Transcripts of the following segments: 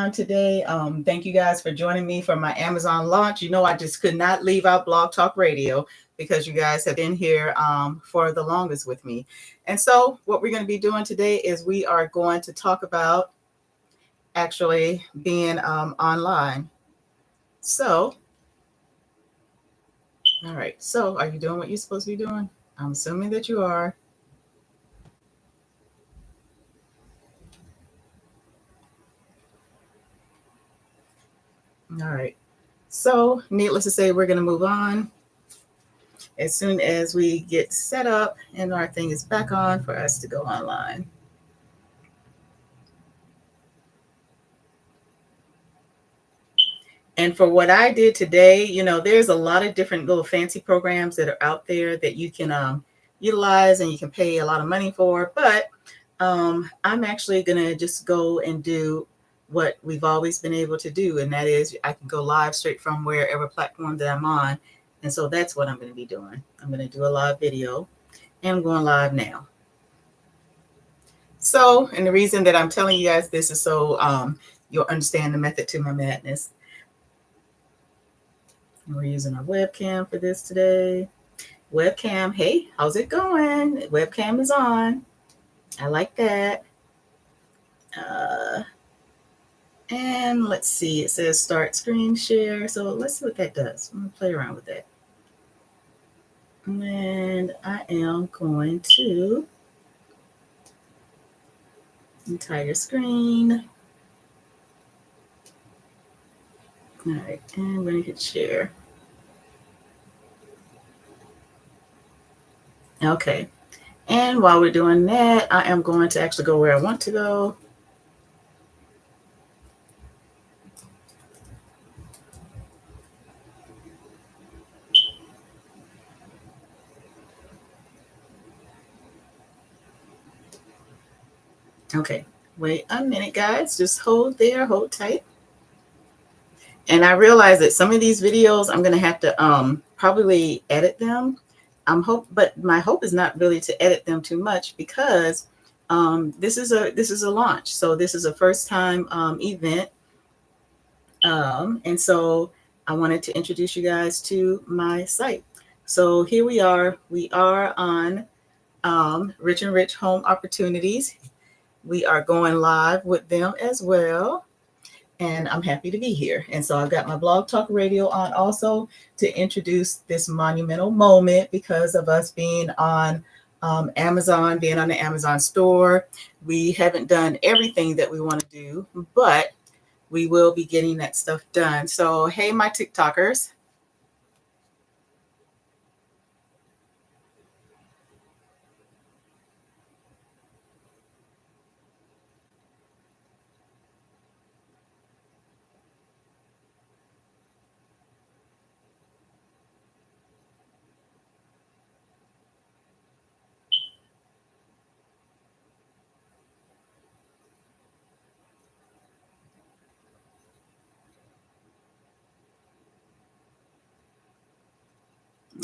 on today. Thank you guys for joining me for my Amazon launch. You know, I just could not leave out Blog Talk Radio because you guys have been here for the longest with me. And so what we're going to be doing today is we are going to talk about actually being online. So, all right. So are you doing what you're supposed to be doing? I'm assuming that you are. All right. So needless to say, we're going to move on as soon as we get set up and our thing is back on for us to go online. And for what I did today, you know, there's a lot of different little fancy programs that are out there that you can utilize and you can pay a lot of money for. But I'm actually going to just go and do what we've always been able to do. And that is I can go live straight from wherever platform that I'm on. And so that's what I'm going to be doing. I'm going to do a live video and I'm going live now. So, and the reason that I'm telling you guys this is so you'll understand the method to my madness. We're using our webcam for this today. Webcam, hey, how's it going? Webcam is on. I like that. And let's see, it says start screen share. So let's see what that does. I'm going to play around with that. And I am going to entire screen. All right, and we're going to hit share. Okay, and while we're doing that, I am going to actually go where I want to go. Okay, wait a minute, guys. Just hold there, hold tight. And I realize that some of these videos I'm going to have to probably edit them. But my hope is not really to edit them too much because this is a launch. So this is a first time event. And so I wanted to introduce you guys to my site. So here we are. We are on Rich and Rich Home Opportunities. We are going live with them as well. And I'm happy to be here. And so I've got my Blog Talk Radio on also to introduce this monumental moment because of us being on Amazon, being on the Amazon store. We haven't done everything that we want to do, but we will be getting that stuff done. So, hey, my TikTokers.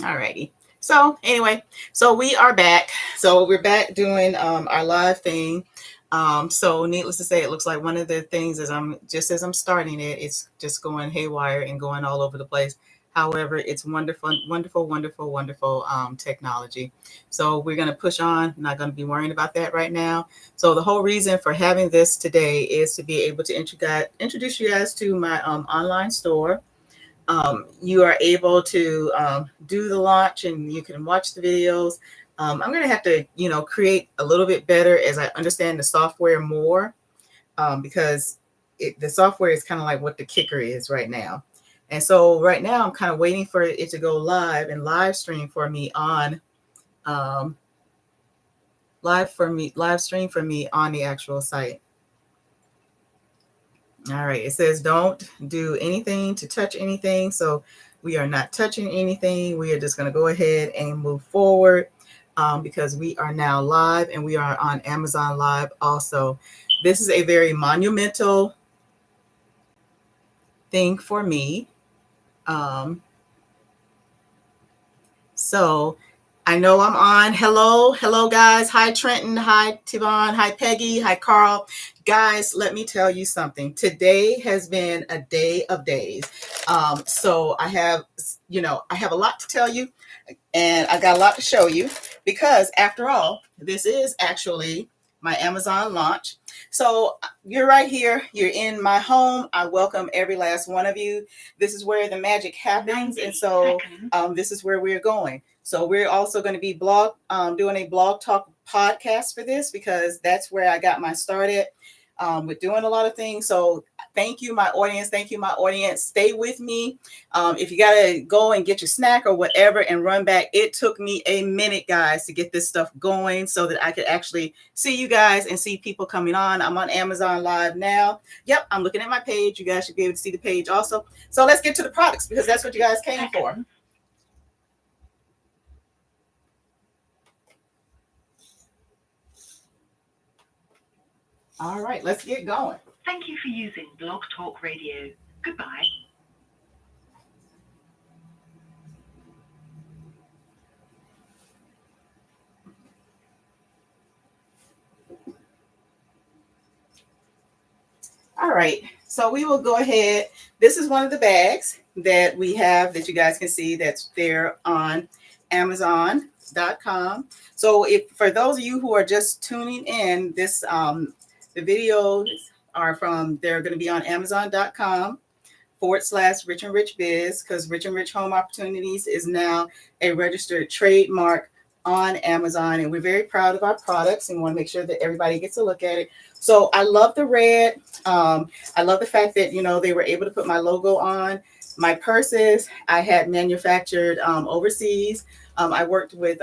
All righty. So anyway, so we are back. So we're back doing our live thing. So needless to say, it looks like one of the things is as I'm starting it, it's just going haywire and going all over the place. However, it's wonderful, wonderful, wonderful, wonderful technology. So we're going to push on. I'm not going to be worrying about that right now. So the whole reason for having this today is to be able to introduce you guys to my online store. You are able to do the launch and you can watch the videos. I'm going to have to, create a little bit better as I understand the software more because the software is kind of like what the kicker is right now. And so right now I'm kind of waiting for it to go live and live stream for me on live stream for me on the actual site. All right, it says don't do anything to touch anything. So we are not touching anything. We are just going to go ahead and move forward because we are now live and we are on Amazon Live also. This is a very monumental thing for me. So I know I'm on. Hello, hello, guys. Hi, Trenton. Hi, Tivon. Hi, Peggy. Hi, Carl. Guys, let me tell you something. Today has been a day of days. So I have, I have a lot to tell you, and I got a lot to show you because, after all, this is actually my Amazon launch. So you're right here. You're in my home. I welcome every last one of you. This is where the magic happens, and so this is where we're going. So we're also going to be doing a blog talk podcast for this because that's where I got my start at with doing a lot of things. So thank you, my audience. Thank you, my audience. Stay with me. If you got to go and get your snack or whatever and run back, it took me a minute, guys, to get this stuff going so that I could actually see you guys and see people coming on. I'm on Amazon Live now. Yep, I'm looking at my page. You guys should be able to see the page also. So let's get to the products because that's what you guys came for. All right, let's get going. Thank you for using Blog Talk Radio. Goodbye. All right, so we will go ahead. This is one of the bags that we have that you guys can see that's there on Amazon.com. So if for those of you who are just tuning in, this the videos they're going to be on Amazon.com /Rich and Rich Biz, because Rich and Rich Home Opportunities is now a registered trademark on Amazon, and we're very proud of our products and want to make sure that everybody gets a look at it. So I love the red. I love the fact that they were able to put my logo on my purses. I had manufactured overseas. I worked with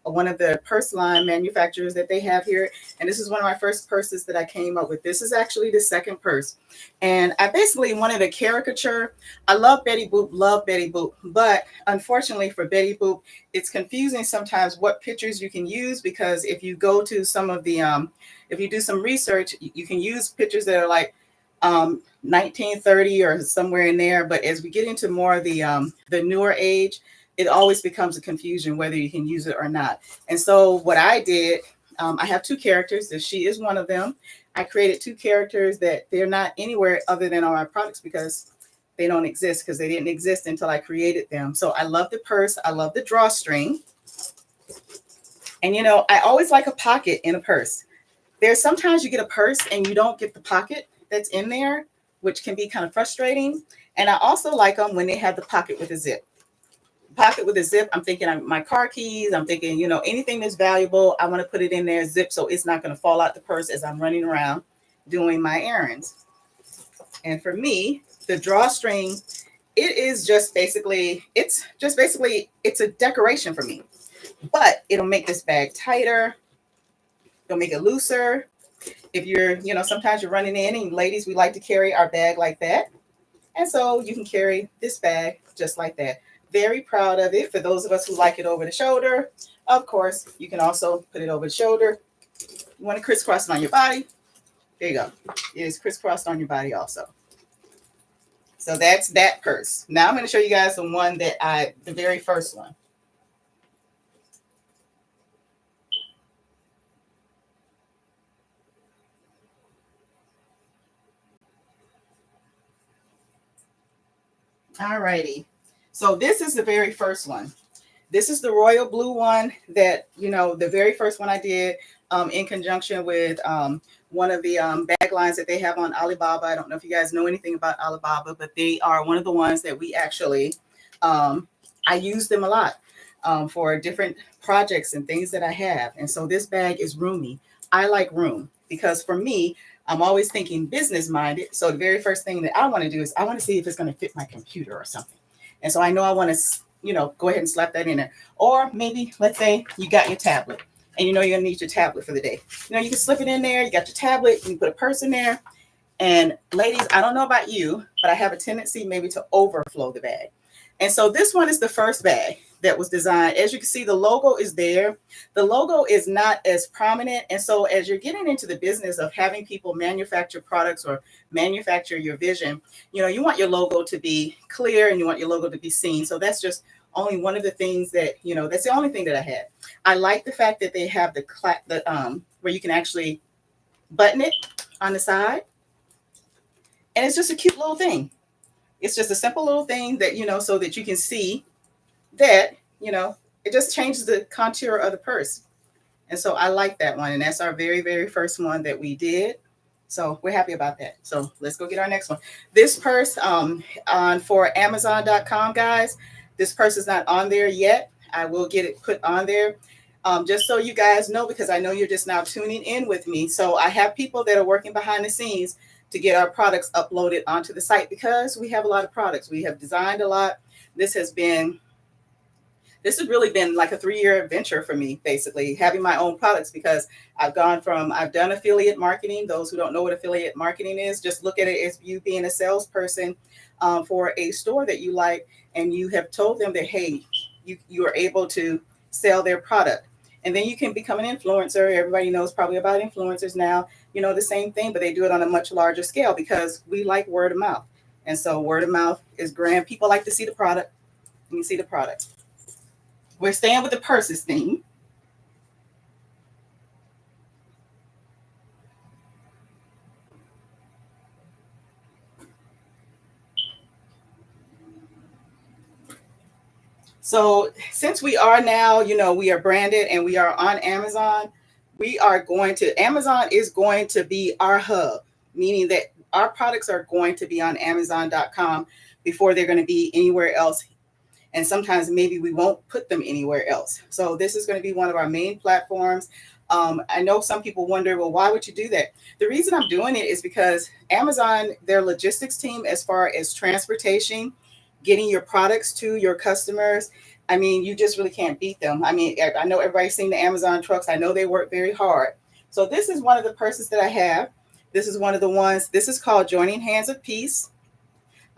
one of the purse line manufacturers that they have here, and this is one of my first purses that I came up with. This is actually the second purse, and I basically wanted a caricature. I love Betty Boop, but unfortunately for Betty Boop, it's confusing sometimes what pictures you can use, because if you go to some of the if you do some research, you can use pictures that are like 1930 or somewhere in there, but as we get into more of the newer age, it always becomes a confusion whether you can use it or not. And so what I did, I have two characters, that she is one of them. I created two characters that they're not anywhere other than on my products because they don't exist, because they didn't exist until I created them. So I love the purse. I love the drawstring. And I always like a pocket in a purse. There's sometimes you get a purse and you don't get the pocket that's in there, which can be kind of frustrating. And I also like them when they have the pocket with a zip. Pocket with a zip, I'm thinking my car keys, I'm thinking, anything that's valuable, I want to put it in there, zip, so it's not going to fall out the purse as I'm running around doing my errands. And for me, the drawstring, it's a decoration for me, but it'll make this bag tighter. It'll make it looser. If you're, sometimes you're running in, and ladies, we like to carry our bag like that. And so you can carry this bag just like that. Very proud of it. For those of us who like it over the shoulder, of course, you can also put it over the shoulder. You want to crisscross it on your body. There you go. It is crisscrossed on your body also. So that's that purse. Now I'm going to show you guys the very first one. All righty. So this is the very first one. This is the royal blue one that, the very first one I did in conjunction with one of the bag lines that they have on Alibaba. I don't know if you guys know anything about Alibaba, but they are one of the ones that we actually, I use them a lot for different projects and things that I have. And so this bag is roomy. I like room because for me, I'm always thinking business minded. So the very first thing that I want to do is I want to see if it's going to fit my computer or something. And so I know I want to, go ahead and slap that in there. Or maybe, let's say you got your tablet and you're going to need your tablet for the day. You can slip it in there. You got your tablet, you can put a purse in there. And ladies, I don't know about you, but I have a tendency maybe to overflow the bag. And so this one is the first bag that was designed. As you can see, the logo is there. The logo is not as prominent. And so as you're getting into the business of having people manufacture products or manufacture your vision, you want your logo to be clear and you want your logo to be seen. So that's just only one of the things that, that's the only thing that I had. I like the fact that they have where you can actually button it on the side. And it's just a cute little thing. It's just a simple little thing that, so that you can see that, it just changes the contour of the purse. And so I like that one. And that's our very, very first one that we did. So we're happy about that. So let's go get our next one. This purse for Amazon.com, guys, this purse is not on there yet. I will get it put on there. Just so you guys know, because I know you're just now tuning in with me. So I have people that are working behind the scenes to get our products uploaded onto the site because we have a lot of products. We have designed a lot. This has really been like a 3-year adventure for me, basically, having my own products, because I've done affiliate marketing. Those who don't know what affiliate marketing is, just look at it as you being a salesperson for a store that you like, and you have told them that, hey, you are able to sell their product. And then you can become an influencer. Everybody knows probably about influencers now, the same thing, but they do it on a much larger scale because we like word of mouth. And so word of mouth is grand. People like to see the product. You can see the product. We're staying with the purses theme. So since we are now, we are branded and we are on Amazon, Amazon is going to be our hub, meaning that our products are going to be on Amazon.com before they're going to be anywhere else. And sometimes maybe we won't put them anywhere else. So this is going to be one of our main platforms. I know some people wonder, well, why would you do that? The reason I'm doing it is because Amazon, their logistics team, as far as transportation, getting your products to your customers, I mean, you just really can't beat them. I mean, I know everybody's seen the Amazon trucks. I know they work very hard. So this is one of the purses that I have. This is one of the ones. This is called Joining Hands of Peace.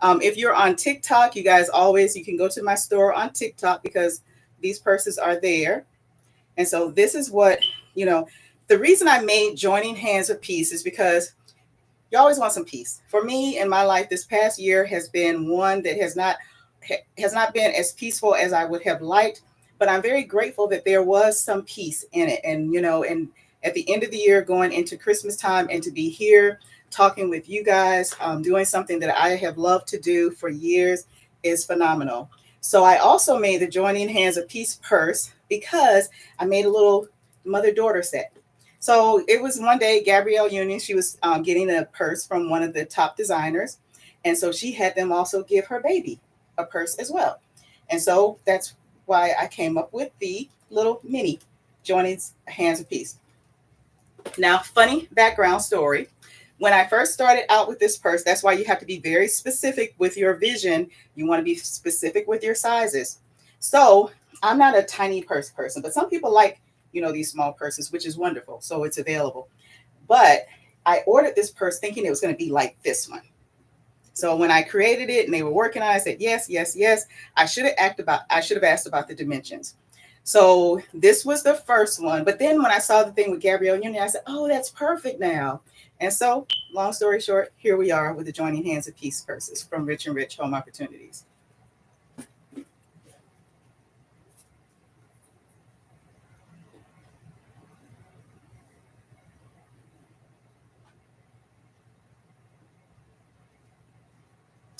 If you're on TikTok, you guys you can go to my store on TikTok because these purses are there. And so this is what, the reason I made Joining Hands of Peace is because you always want some peace. For me in my life, this past year has been one that has not been as peaceful as I would have liked, but I'm very grateful that there was some peace in it. And, and at the end of the year, going into Christmas time, and to be here talking with you guys, doing something that I have loved to do for years is phenomenal. So I also made the Joining Hands of Peace purse because I made a little mother-daughter set. So it was one day, Gabrielle Union, she was getting a purse from one of the top designers. And so she had them also give her baby a purse as well. And so that's why I came up with the little mini Joining Hands of Peace. Now, funny background story. When I first started out with this purse, that's why you have to be very specific with your vision. You want to be specific with your sizes. So I'm not a tiny purse person, but some people like, these small purses, which is wonderful. So it's available. But I ordered this purse thinking it was going to be like this one. So when I created it and they were working on it, I said, yes, yes, yes. I should have asked about the dimensions. So this was the first one. But then when I saw the thing with Gabrielle Union, I said, oh, that's perfect now. And so, long story short, here we are with the Joining Hands of Peace purses from Rich and Rich Home Opportunities.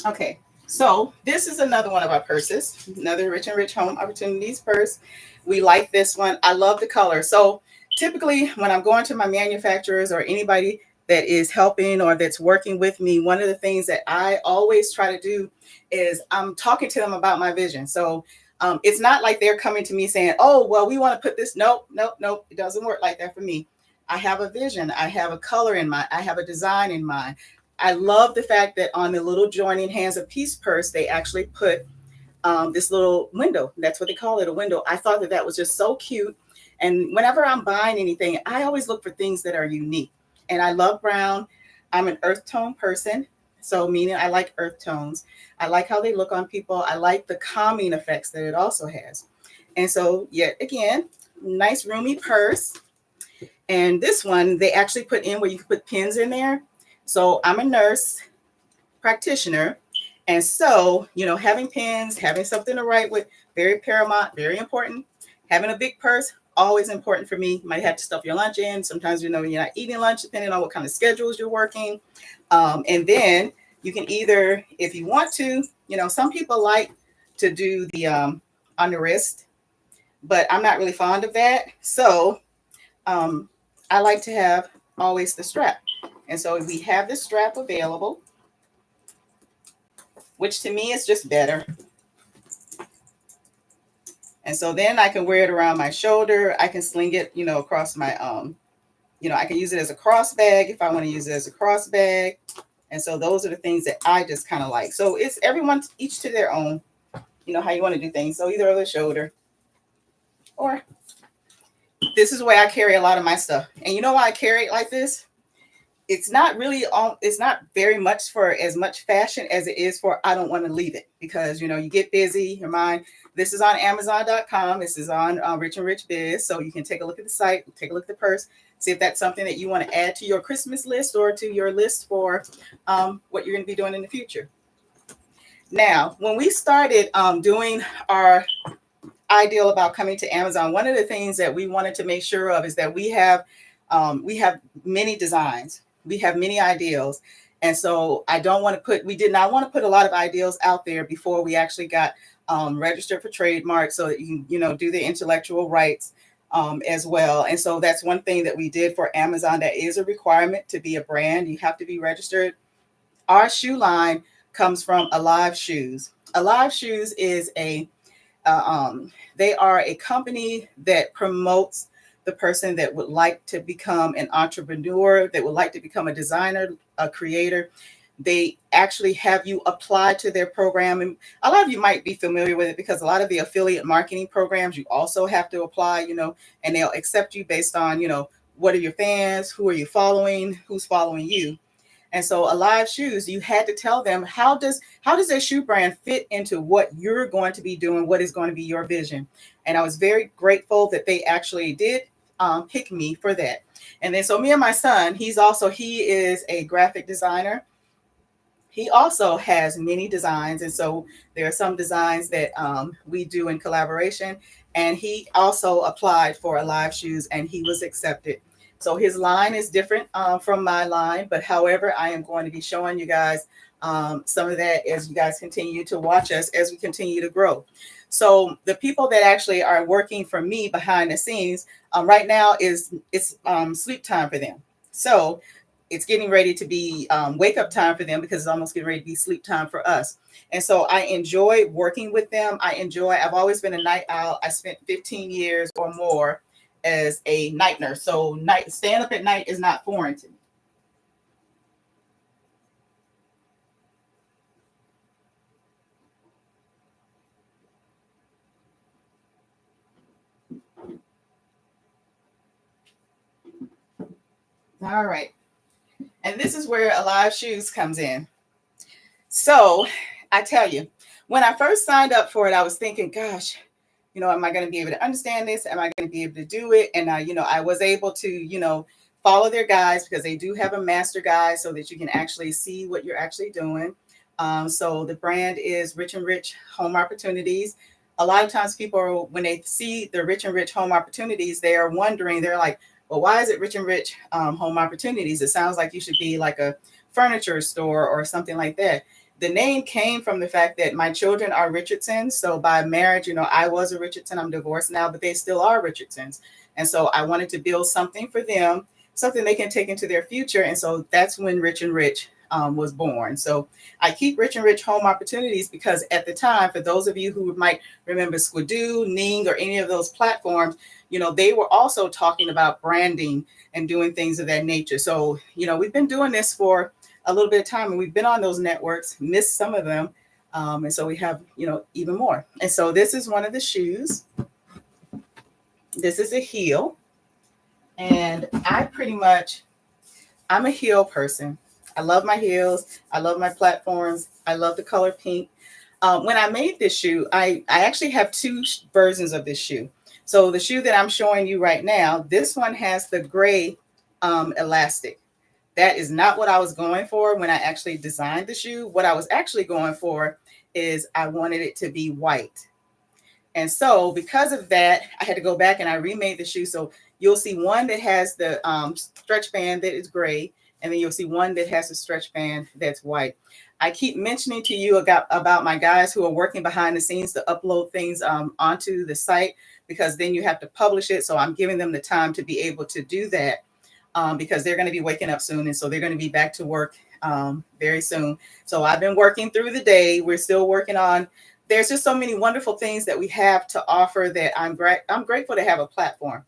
Okay, so this is another one of our purses, another Rich and Rich Home Opportunities purse. We like this one. I love the color. So typically when I'm going to my manufacturers or anybody that is helping or that's working with me, one of the things that I always try to do is I'm talking to them about my vision. So it's not like they're coming to me saying, oh, well, we want to put this. Nope, nope, nope. It doesn't work like that for me. I have a vision. I have a color in mind. I have a design in mind. I love the fact that on the little Joining Hands of Peace purse, they actually put this little window. That's what they call it, a window. I thought that was just so cute. And whenever I'm buying anything, I always look for things that are unique. And I love brown. I'm an earth tone person. So meaning I like earth tones. I like how they look on people. I like the calming effects that it also has. And so yet again, nice roomy purse. And this one, they actually put in where you can put pins in there. So I'm a nurse practitioner. And so, having pins, having something to write with very paramount, very important. Having a big purse, always important for me. You might have to stuff your lunch in. Sometimes, you're not eating lunch, depending on what kind of schedules you're working. And then you can either, if you want to, some people like to do the on the wrist, but I'm not really fond of that. So um, I like to have always the strap. And so we have the strap available, which to me is just better. And so then I can wear it around my shoulder. I can sling it, across my, I can use it as a cross bag if I want to use it as a cross bag. And so those are the things that I just kind of like. So it's everyone, each to their own, how you want to do things. So either over the shoulder, or this is the way I carry a lot of my stuff. And you know why I carry it like this? It's not really it's not very much for as much fashion as it is for I don't want to leave it, because you get busy, your mind. This is on Amazon.com. This is on Rich and Rich Biz. So you can take a look at the site, take a look at the purse, see if that's something that you want to add to your Christmas list or to your list for what you're going to be doing in the future. Now, when we started doing our ideal about coming to Amazon, one of the things that we wanted to make sure of is that we have many designs. We have many ideals. And so we did not want to put a lot of ideals out there before we actually got registered for trademark, so that you can, do the intellectual rights as well. And so that's one thing that we did for Amazon. That is a requirement to be a brand. You have to be registered. Our shoe line comes from Alive Shoes. Alive Shoes is they are a company that promotes the person that would like to become an entrepreneur, that would like to become a designer, a creator. They actually have you apply to their program. And a lot of you might be familiar with it, because a lot of the affiliate marketing programs, you also have to apply, and they'll accept you based on, what are your fans, who are you following, who's following you. And so Alive Shoes, you had to tell them, how does a shoe brand fit into what you're going to be doing, what is going to be your vision. And I was very grateful that they actually did pick me for that. And then so me and my son, he is a graphic designer. He also has many designs. And so there are some designs that we do in collaboration. And he also applied for Alive Shoes, and he was accepted. So his line is different from my line. But however, I am going to be showing you guys some of that as you guys continue to watch us as we continue to grow. So the people that actually are working for me behind the scenes right now it's sleep time for them. So it's getting ready to be wake up time for them, because it's almost getting ready to be sleep time for us. And so I enjoy working with them. I've always been a night owl. I spent 15 years or more as a night nurse. So staying up at night is not foreign to me. All right. And this is where Alive Shoes comes in. So I tell you, when I first signed up for it, I was thinking, gosh, am I going to be able to understand this? Am I going to be able to do it? And I was able to, follow their guides, because they do have a master guide so that you can actually see what you're actually doing. So the brand is Rich and Rich Home Opportunities. A lot of times people, when they see the Rich and Rich Home Opportunities, they are wondering, they're like, well, why is it Rich and Rich Home Opportunities? It sounds like you should be like a furniture store or something like that. The name came from the fact that my children are Richardsons. So by marriage, I was a Richardson. I'm divorced now, but they still are Richardsons. And so I wanted to build something for them, something they can take into their future. And so that's when Rich and Rich was born. So I keep Rich and Rich Home Opportunities because at the time, for those of you who might remember Squidoo, Ning, or any of those platforms, they were also talking about branding and doing things of that nature. So, we've been doing this for a little bit of time, and we've been on those networks, missed some of them. And so we have, even more. And so this is one of the shoes. This is a heel. And I'm a heel person. I love my heels. I love my platforms. I love the color pink. When I made this shoe, I actually have two versions of this shoe. So the shoe that I'm showing you right now, this one has the gray elastic. That is not what I was going for when I actually designed the shoe. What I was actually going for is I wanted it to be white. And so because of that, I had to go back and I remade the shoe. So you'll see one that has the stretch band that is gray, and then you'll see one that has a stretch band that's white. I keep mentioning to you about my guys who are working behind the scenes to upload things onto the site, because then you have to publish it. So I'm giving them the time to be able to do that, because they're going to be waking up soon. And so they're going to be back to work very soon. So I've been working through the day. We're still working on, there's just so many wonderful things that we have to offer that I'm grateful to have a platform.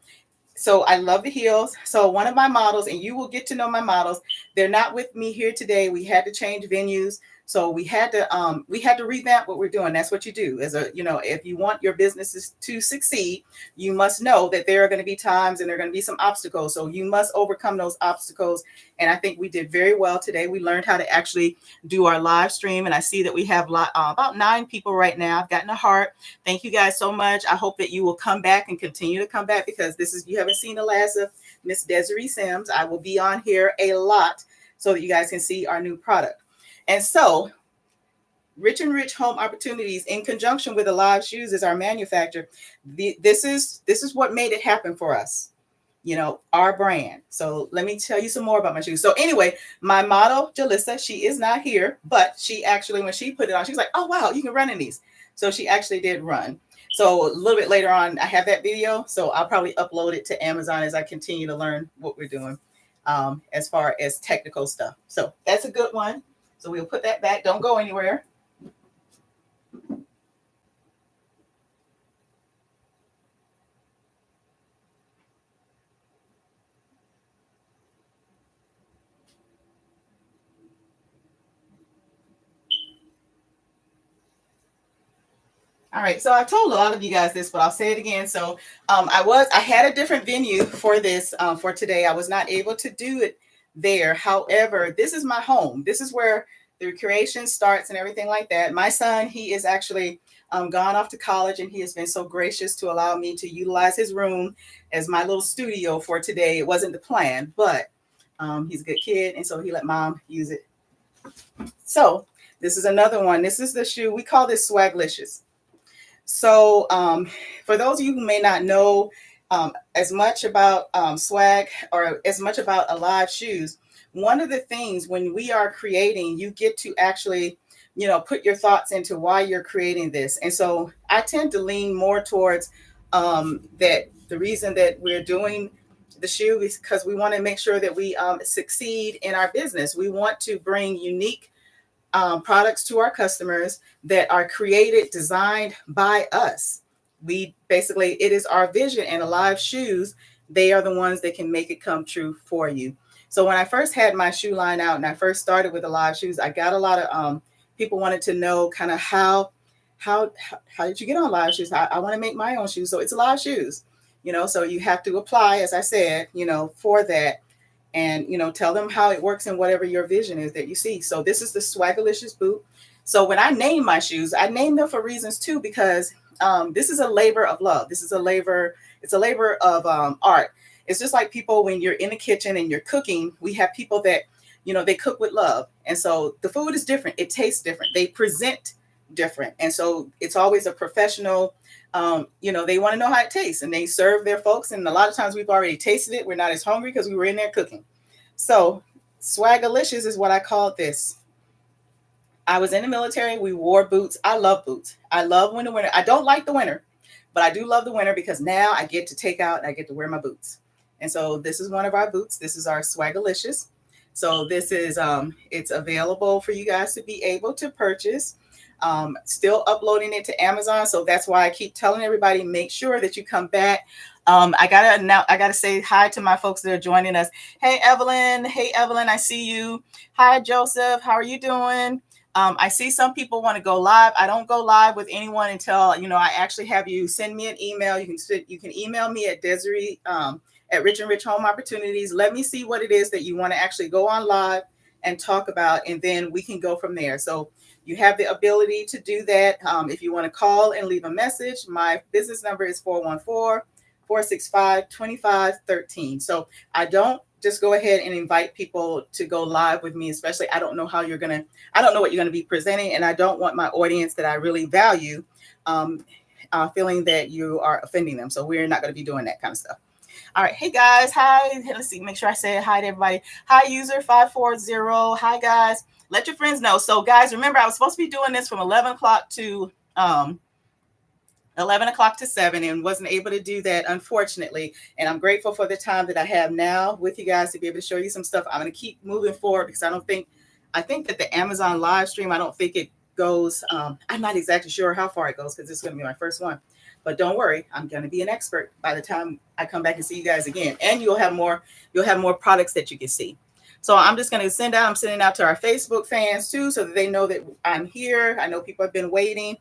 So I love the heels. So one of my models, and you will get to know my models, they're not with me here today. We had to change venues. So we had to revamp what we're doing. That's what you do. As a, if you want your businesses to succeed, you must know that there are going to be times and there are going to be some obstacles. So you must overcome those obstacles. And I think we did very well today. We learned how to actually do our live stream. And I see that we have about 9 people right now. I've gotten a heart. Thank you guys so much. I hope that you will come back and continue to come back, because you haven't seen the last of Miss Desiree Sims. I will be on here a lot so that you guys can see our new product. And so Rich and Rich Home Opportunities, in conjunction with Alive Shoes as our manufacturer, this is what made it happen for us. Our brand. So let me tell you some more about my shoes. So anyway, my model, Jalissa, she is not here, but she actually, when she put it on, she was like, oh, wow, you can run in these. So she actually did run. So a little bit later on, I have that video. So I'll probably upload it to Amazon as I continue to learn what we're doing as far as technical stuff. So that's a good one. So we'll put that back. Don't go anywhere. All right, so I told a lot of you guys this, but I'll say it again. So I had a different venue for this for today. I was not able to do it there. However, this is my home. This is where the creation starts and everything like that. My son, he is actually gone off to college, and he has been so gracious to allow me to utilize his room as my little studio for today. It wasn't the plan, but he's a good kid, and so he let mom use it. So this is another one. This is the shoe. We call this Swaglicious. So for those of you who may not know as much about swag or as much about Alive shoes, one of the things when we are creating, you get to actually, put your thoughts into why you're creating this. And so I tend to lean more towards that the reason that we're doing the shoe is because we want to make sure that we succeed in our business. We want to bring unique products to our customers that are created, designed by us. It is our vision, and Alive Shoes, they are the ones that can make it come true for you. So when I first had my shoe line out and I first started with Alive Shoes, I got a lot of people wanted to know kind of how did you get on Alive Shoes? I want to make my own shoes. So it's Alive Shoes, so you have to apply, as I said, for that, and tell them how it works and whatever your vision is that you see. So this is the Swagalicious boot. So when I name my shoes, I name them for reasons too, because this is a labor of love. It's a labor of art. It's just like people, when you're in the kitchen and you're cooking, we have people that they cook with love, and so the food is different, it tastes different, they present different, and so it's always a professional. They want to know how it tastes, and they serve their folks. And a lot of times we've already tasted it. We're not as hungry because we were in there cooking. So Swagalicious is what I called this. I was in the military. We wore boots. I love boots. I love winter. I don't like the winter, but I do love the winter because now I get to take out and I get to wear my boots. And so this is one of our boots. This is our Swagalicious. So this is it's available for you guys to be able to purchase. Still uploading it to Amazon, so that's why I keep telling everybody, make sure that you come back. I gotta say hi to my folks that are joining us. Hey Evelyn, I see you. Hi Joseph, how are you doing? I see some people want to go live. I don't go live with anyone until I actually have you send me an email. You can email me at Desiree at Rich and Rich Home Opportunities. Let me see what it is that you want to actually go on live and talk about, and then we can go from there. So you have the ability to do that. If you want to call and leave a message, my business number is 414-465-2513. So I don't just go ahead and invite people to go live with me, especially I don't know what you're going to be presenting, and I don't want my audience that I really value feeling that you are offending them. So we're not going to be doing that kind of stuff. All right. Hey guys. Hi. Let's see. Make sure I say hi to everybody. Hi, user 540. Hi guys. Let your friends know. So guys, remember I was supposed to be doing this from 11 o'clock to 11 o'clock to 7 and wasn't able to do that, unfortunately. And I'm grateful for the time that I have now with you guys to be able to show you some stuff. I'm going to keep moving forward because I think that the Amazon live stream, I don't think it goes, I'm not exactly sure how far it goes because this is going to be my first one. But don't worry, I'm going to be an expert by the time I come back and see you guys again. And you'll have more products that you can see. So I'm just going to I'm sending out to our Facebook fans too, so that they know that I'm here. I know people have been waiting.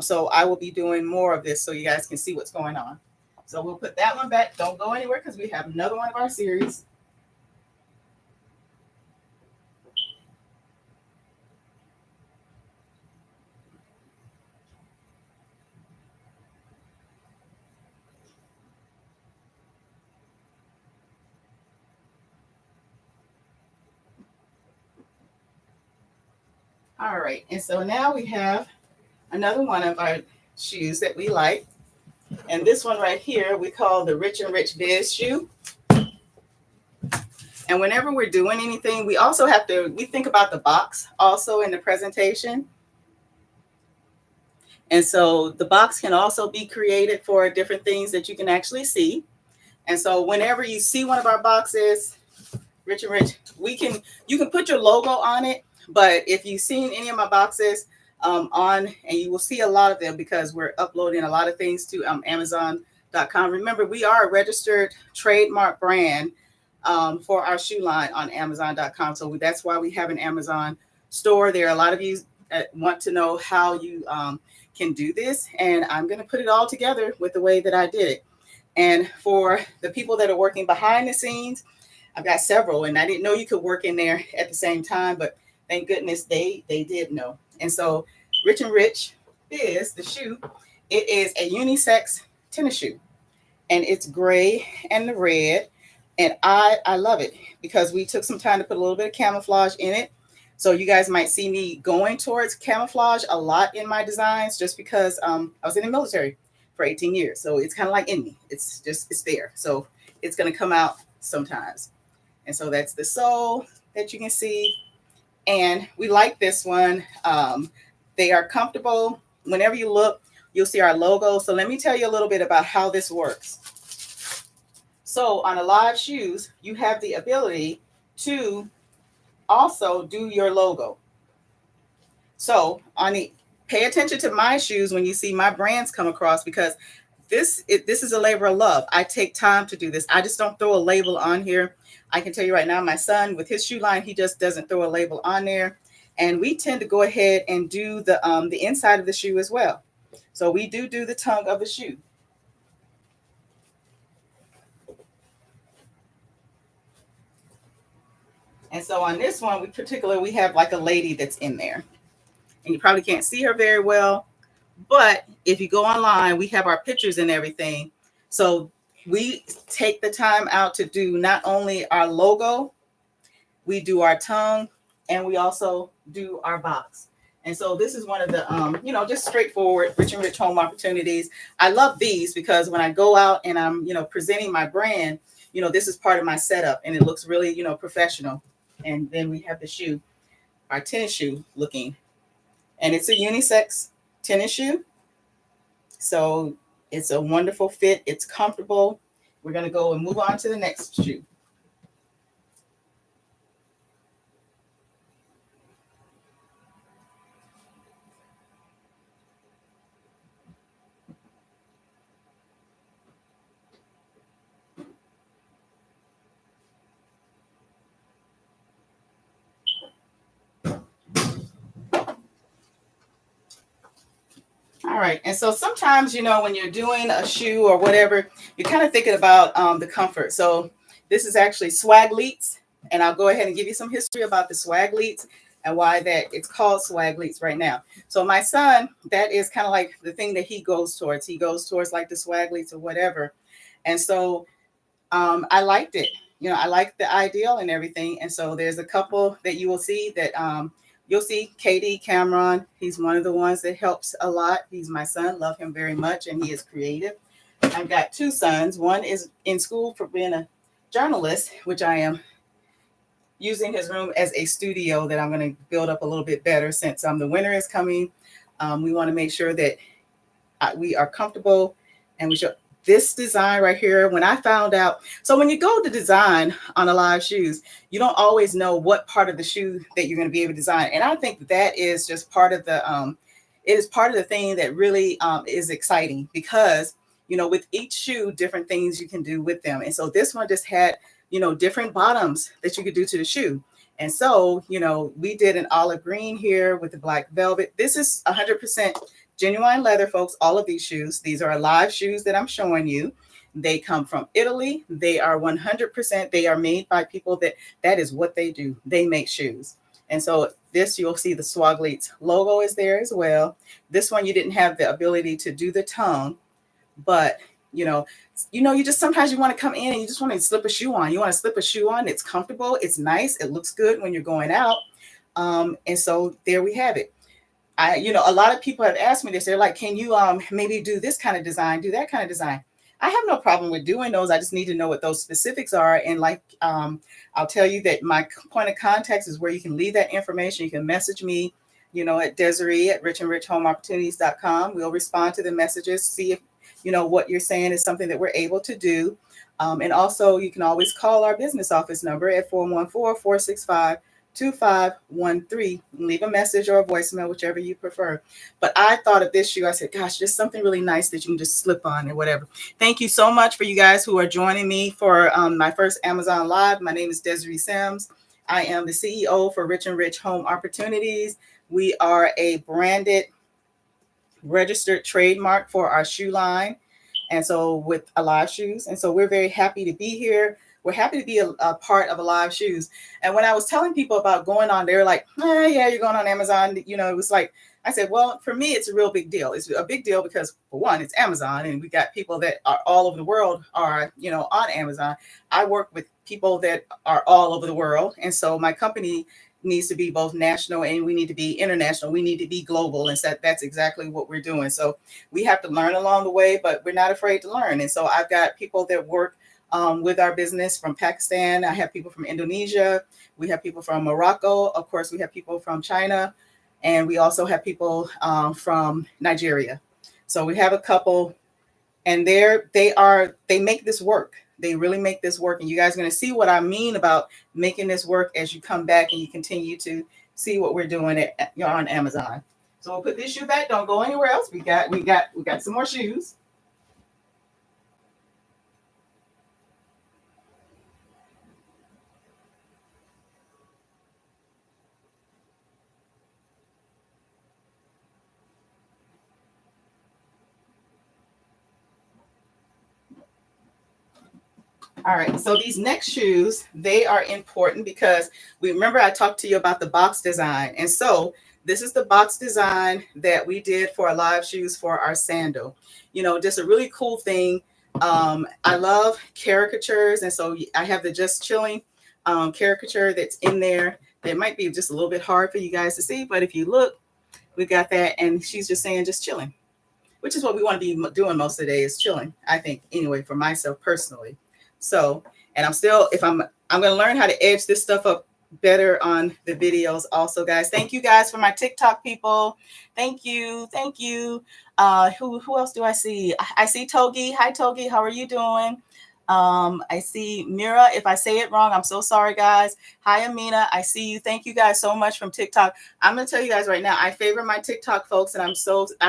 So I will be doing more of this so you guys can see what's going on. So we'll put that one back. Don't go anywhere because we have another one of our series. All right. And so now we have another one of our shoes that we like. And this one right here, we call the Rich and Rich Biz shoe. And whenever we're doing anything, we also we think about the box also in the presentation. And so the box can also be created for different things that you can actually see. And so whenever you see one of our boxes, Rich and Rich, you can put your logo on it. But if you've seen any of my boxes and you will see a lot of them because we're uploading a lot of things to Amazon.com. Remember, we are a registered trademark brand for our shoe line on Amazon.com. So that's why we have an Amazon store. There are a lot of you that want to know how you can do this. And I'm going to put it all together with the way that I did it. And for the people that are working behind the scenes, I've got several, and I didn't know you could work in there at the same time, but thank goodness they did know. And so Rich and Rich is the shoe. It is a unisex tennis shoe, and it's gray and red. And I love it because we took some time to put a little bit of camouflage in it. So you guys might see me going towards camouflage a lot in my designs just because I was in the military for 18 years. So it's kind of like in me. It's there. So it's going to come out sometimes. And so that's the sole that you can see. And we like this one. They are comfortable. Whenever you look, you'll see our logo. So let me tell you a little bit about how this works. So on a live shoes, you have the ability to also do your logo. So pay attention to my shoes when you see my brands come across, because this is a labor of love. I take time to do this. I just don't throw a label on here. I can tell you right now, my son with his shoe line, he just doesn't throw a label on there. And we tend to go ahead and do the inside of the shoe as well. So we do the tongue of the shoe. And so on this one, we have like a lady that's in there. And you probably can't see her very well. But if you go online, we have our pictures and everything. So we take the time out to do not only our logo, we do our tongue, and we also do our box. And so this is one of the, just straightforward Rich and Rich Home Opportunities. I love these because when I go out and I'm, presenting my brand, this is part of my setup and it looks really, professional. And then we have the shoe, our tennis shoe looking, and it's a unisex tennis shoe. So it's a wonderful fit. It's comfortable. We're going to go and move on to the next shoe. All right. And so sometimes, when you're doing a shoe or whatever, you're kind of thinking about the comfort. So this is actually Swaglites. And I'll go ahead and give you some history about the Swaglites and why that it's called Swaglites right now. So my son, that is kind of like the thing that he goes towards. He goes towards like the Swaglites or whatever. And so I liked it. I liked the ideal and everything. And so there's a couple that you will see that you'll see KD Cameron. He's one of the ones that helps a lot. He's my son, love him very much, and he is creative. I've got two sons. One is in school for being a journalist, which I am using his room as a studio that I'm going to build up a little bit better since the winter is coming. We want to make sure that we are comfortable, and we should. This design right here, when I found out, so when you go to design on a live shoes, you don't always know what part of the shoe that you're going to be able to design. And I think that is just part of the, it is part of the thing that really is exciting because, with each shoe, different things you can do with them. And so this one just had, different bottoms that you could do to the shoe. And so, we did an olive green here with the black velvet. This is 100% genuine leather, folks. All of these shoes, these are live shoes that I'm showing you. They come from Italy. They are 100%. They are made by people that is what they do. They make shoes. And so this, you'll see the Swaglites logo is there as well. This one, you didn't have the ability to do the tongue, but you just sometimes you want to come in and you just want to slip a shoe on. You want to slip a shoe on. It's comfortable. It's nice. It looks good when you're going out. And so there we have it. A lot of people have asked me this. They're like, can you maybe do this kind of design, do that kind of design? I have no problem with doing those. I just need to know what those specifics are. And I'll tell you that my point of contact is where you can leave that information. You can message me, at Desiree at richandrichhomeopportunities.com. We'll respond to the messages, see if, what you're saying is something that we're able to do. And also you can always call our business office number at 414-465-2513. Leave a message or a voicemail, whichever you prefer. But I thought of this shoe. I said, gosh, just something really nice that you can just slip on or whatever. Thank you so much for you guys who are joining me for my first Amazon Live. My name is Desiree Sims. I am the CEO for Rich and Rich Home Opportunities. We are a branded, registered trademark for our shoe line. And so with Alive Shoes. And so we're very happy to be here. We're happy to be a part of Alive Shoes. And when I was telling people about going on, they're like, yeah, you're going on Amazon. It was like, I said, well, for me, it's a real big deal. It's a big deal because, for one, it's Amazon. And we got people that are all over the world are, on Amazon. I work with people that are all over the world. And so my company needs to be both national and we need to be international. We need to be global. And so that's exactly what we're doing. So we have to learn along the way, but we're not afraid to learn. And so I've got people that work with our business from Pakistan. I have people from Indonesia. We have people from Morocco. Of course, we have people from China. And we also have people from Nigeria. So we have a couple, and they make this work. They really make this work. And you guys are going to see what I mean about making this work as you come back and you continue to see what we're doing on Amazon. So we'll put this shoe back. Don't go anywhere else. We got some more shoes. All right, so these next shoes, they are important because we remember I talked to you about the box design. And so this is the box design that we did for our live shoes for our sandal. Just a really cool thing. I love caricatures. And so I have the Just Chilling caricature that's in there. That might be just a little bit hard for you guys to see, but if you look, we got that. And she's just saying, just chilling, which is what we want to be doing most of the day is chilling, I think, anyway, for myself personally. So, and I'm going to learn how to edge this stuff up better on the videos also, guys. Thank you guys for my TikTok people. Thank you. Who else do I see? I see Togi. Hi, Togi. How are you doing? I see Mira. If I say it wrong, I'm so sorry, guys. Hi, Amina. I see you. Thank you guys so much from TikTok. I'm going to tell you guys right now, I favor my TikTok folks, and I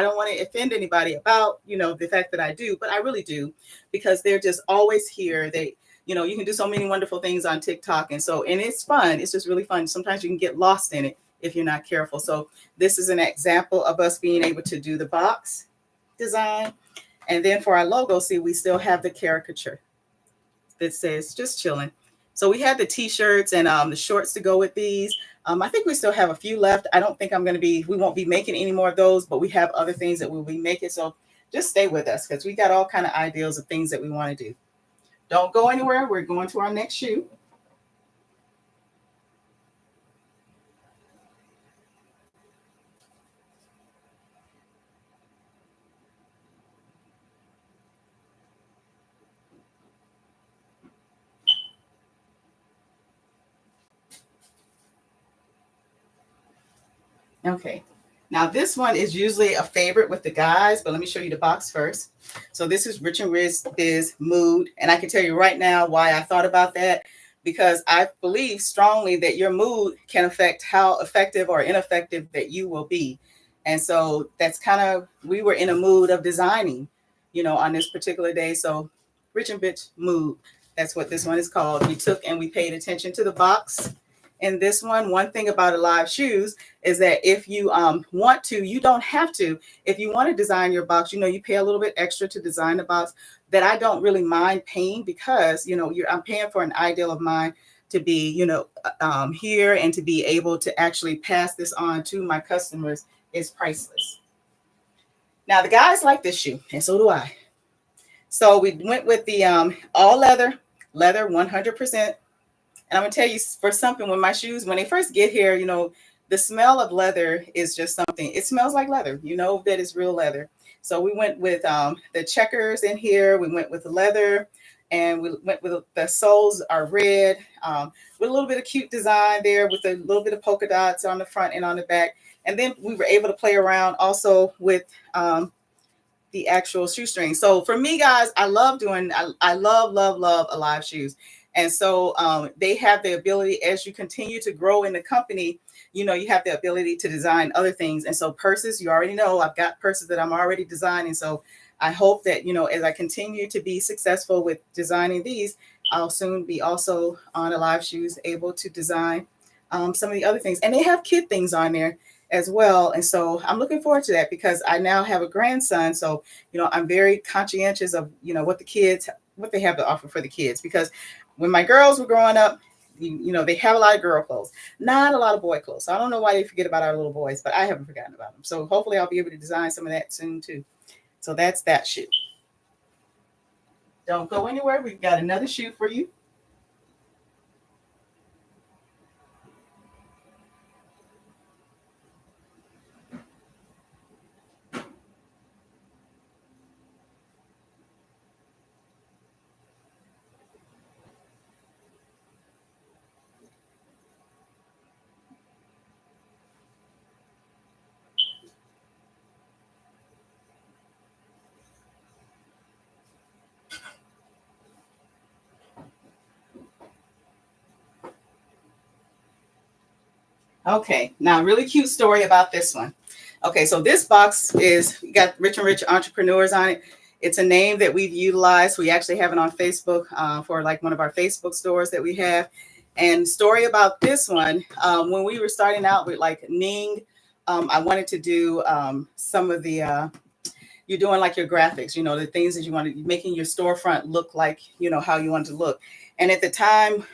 don't want to offend anybody about, the fact that I do, but I really do, because they're just always here. You can do so many wonderful things on TikTok. And it's fun. It's just really fun. Sometimes you can get lost in it if you're not careful. So this is an example of us being able to do the box design. And then for our logo, see, we still have the caricature that says just chilling. So we have the t-shirts and the shorts to go with these. I think we still have a few left. I don't think we won't be making any more of those, but we have other things that we'll be making. So just stay with us because we got all kind of ideas of things that we want to do. Don't go anywhere. We're going to our next shoe. Okay. Now this one is usually a favorite with the guys, but let me show you the box first. So this is Rich and Riz Biz Mood, and I can tell you right now why I thought about that, because I believe strongly that your mood can affect how effective or ineffective that you will be. And so that's kind of, we were in a mood of designing, on this particular day. So Rich and Bitch Mood, that's what this one is called. We took and we paid attention to the box. In this one thing about Alive Shoes is that if you want to, you don't have to. If you want to design your box, you pay a little bit extra to design the box. That I don't really mind paying, because I'm paying for an ideal of mine to be here, and to be able to actually pass this on to my customers is priceless. Now the guys like this shoe, and so do I. So we went with the all leather 100%. And I'm gonna tell you, for something, when my shoes, when they first get here, the smell of leather is just something. It smells like leather. You know that it's real leather. So we went with the checkers in here. We went with the leather, and we went with the soles are red, with a little bit of cute design there, with a little bit of polka dots on the front and on the back. And then we were able to play around also with the actual shoestring. So for me, guys, I love doing, I love Alive shoes. And so they have the ability, as you continue to grow in the company, you have the ability to design other things. And so purses, you already know, I've got purses that I'm already designing. So I hope that, as I continue to be successful with designing these, I'll soon be also on Alive Shoes able to design some of the other things. And they have kid things on there as well. And so I'm looking forward to that, because I now have a grandson. So, I'm very conscientious of, what they have to offer for the kids. Because when my girls were growing up, they have a lot of girl clothes, not a lot of boy clothes. So I don't know why they forget about our little boys, but I haven't forgotten about them. So hopefully I'll be able to design some of that soon too. So that's that shoe. Don't go anywhere. We've got another shoe for you. Okay, now really cute story about this one. Okay, so this box is got Rich and Rich Entrepreneurs on it. It's a name that we've utilized. We actually have it on Facebook for like one of our Facebook stores that we have. And story about this one, when we were starting out with like Ning, I wanted to do some of the you're doing like your graphics, the things that you want to, making your storefront look like, how you want it to look. And at the time,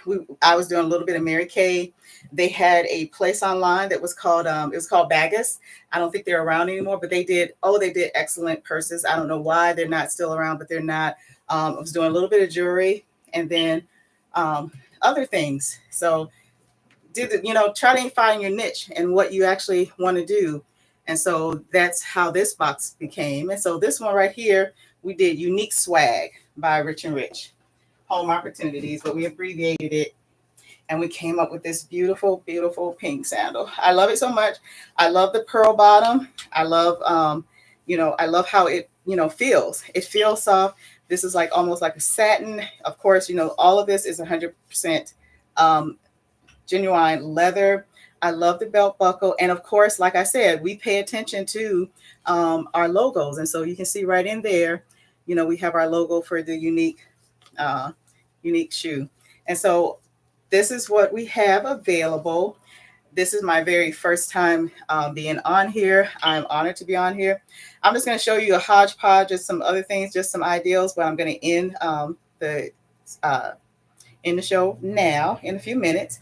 I was doing a little bit of Mary Kay. They had a place online that was called, it was called Bagus. I don't think they're around anymore, but they did excellent purses. I don't know why they're not still around, but they're not. I was doing a little bit of jewelry, and then other things. So try to find your niche and what you actually want to do. And so that's how this box became. And so this one right here, we did Unique Swag by Rich and Rich, Homeopportunities, but we abbreviated it. And we came up with this beautiful, beautiful pink sandal. I love it so much. I love the pearl bottom. I love, I love how it, feels. It feels soft. This is like almost like a satin. Of course, all of this is 100% genuine leather. I love the belt buckle. And of course, like I said, we pay attention to our logos. And so you can see right in there, we have our logo for the uh, unique shoe. And so this is what we have available. This is my very first time being on here. I'm honored to be on here. I'm just going to show you a hodgepodge of some other things, just some ideals, but I'm going to end the uh, in the show now in a few minutes.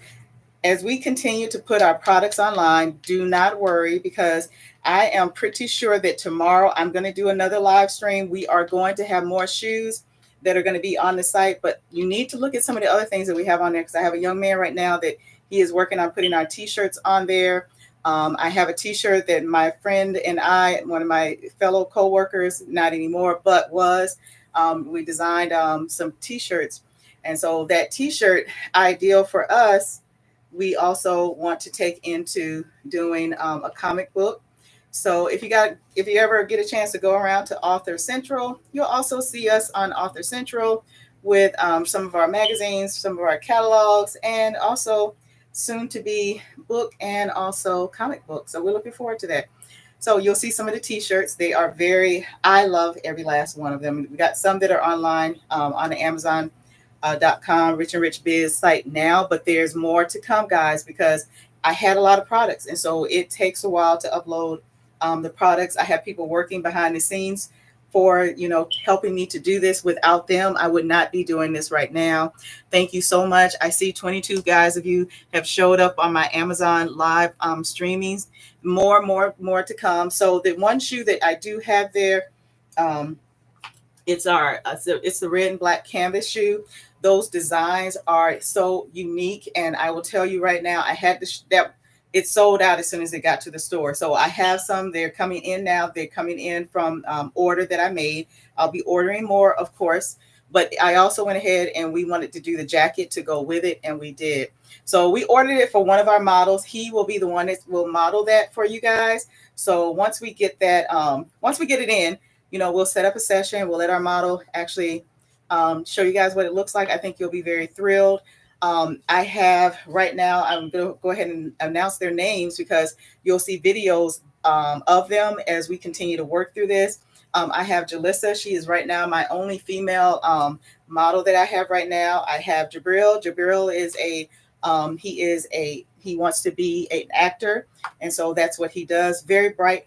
As we continue to put our products online, do not worry, because I am pretty sure that tomorrow I'm going to do another live stream. We are going to have more shoes that are going to be on the site, but you need to look at some of the other things that we have on there, because I have a young man right now that he is working on putting our t-shirts on there. I have a t-shirt that my friend and I, one of my fellow co-workers, not anymore, but was, we designed some t-shirts. And so that t-shirt ideal for us we also want to take into doing a comic book. So if you ever get a chance to go around to Author Central, you'll also see us on Author Central with some of our magazines, some of our catalogs, and also soon to be book and also comic book. So we're looking forward to that. So you'll see some of the T-shirts. They are I love every last one of them. We got some that are online on the Amazon.com, Rich and Rich Biz site now, but there's more to come, guys, because I had a lot of products, and so it takes a while to upload the products. I have people working behind the scenes for helping me to do this. Without them, I would not be doing this right now. Thank you so much. I see 22 guys of you have showed up on my Amazon live streamings. More to come. So the one shoe that I do have there, um, it's the red and black canvas shoe. Those designs are so unique, and I will tell you right now, I had that it sold out as soon as it got to the store. So I have some. They're coming in now. They're coming in from order that I made. I'll be ordering more, of course. But I also went ahead and we wanted to do the jacket to go with it, and we did. So we ordered it for one of our models. He will be the one that will model that for you guys. So once we get that, once we get it in, we'll set up a session. We'll let our model actually show you guys what it looks like. I think you'll be very thrilled. I have right now, I'm going to go ahead and announce their names because you'll see videos of them as we continue to work through this. I have Jalissa. She is right now my only female model that I have right now. I have Jabril. Jabril is he wants to be an actor. And so that's what he does. Very bright